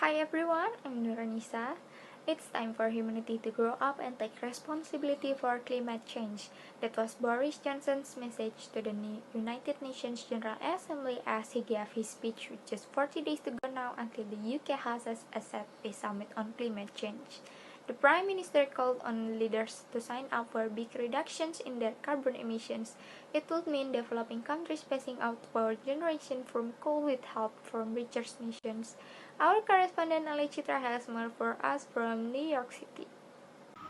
Hi everyone, I'm Annisa. It's time for humanity to grow up and take responsibility for climate change. That was Boris Johnson's message to the United Nations General Assembly as he gave his speech with just 40 days to go now until the UK houses a summit on climate change. The Prime Minister called on leaders to sign up for big reductions in their carbon emissions. It would mean developing countries phasing out power generation from coal with help from richer nations. Our correspondent Citra has more for us from New York City.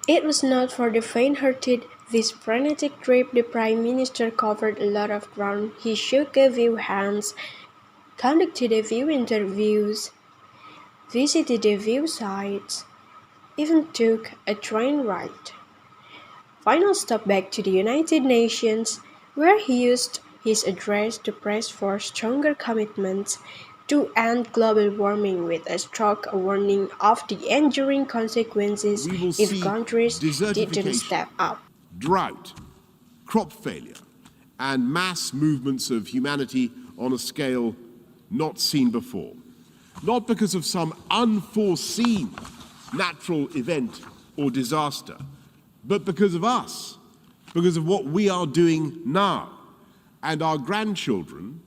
It was not for the faint-hearted. This frenetic trip, the Prime Minister covered a lot of ground. He shook a few hands, conducted a few interviews, visited a few sites, even took a train ride. Final stop back to the United Nations, where he used his address to press for stronger commitments to end global warming with a struck warning of the enduring consequences We will if see countries didn't desertification, step up. drought, crop failure, and mass movements of humanity on a scale not seen before. Not because of some unforeseen natural event or disaster, but because of us, because of what we are doing now. And our grandchildren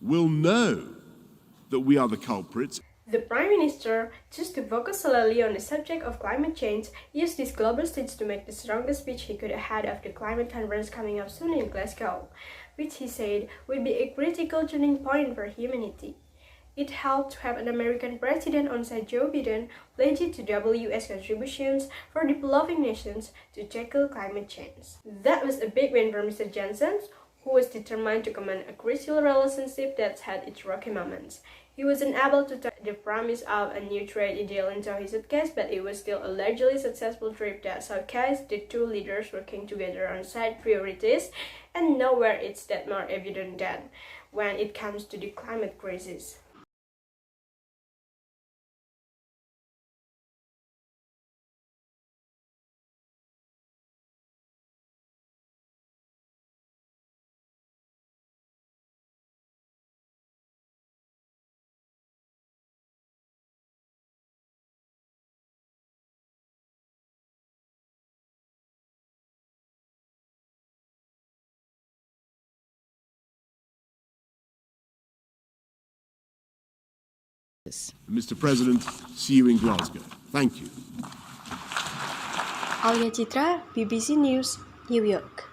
will know that we are the culprits. The Prime Minister, just to focus solely on the subject of climate change, used this global stage to make the strongest speech he could ahead of the climate conference coming up soon in Glasgow, which he said would be a critical turning point for humanity. It helped to have an American president on side Joe Biden pledged to double US contributions for developing nations to tackle climate change. That was a big win for Mr. Johnson, who was determined to command a crucial relationship that had its rocky moments. He wasn't able to turn the promise of a new trade deal into his suitcase, but it was still a largely successful trip that showcased the two leaders working together on side priorities, and nowhere it's that more evident than when it comes to the climate crisis. Mr. President, see you in Glasgow. Thank you. Alya, Citra, BBC News, New York.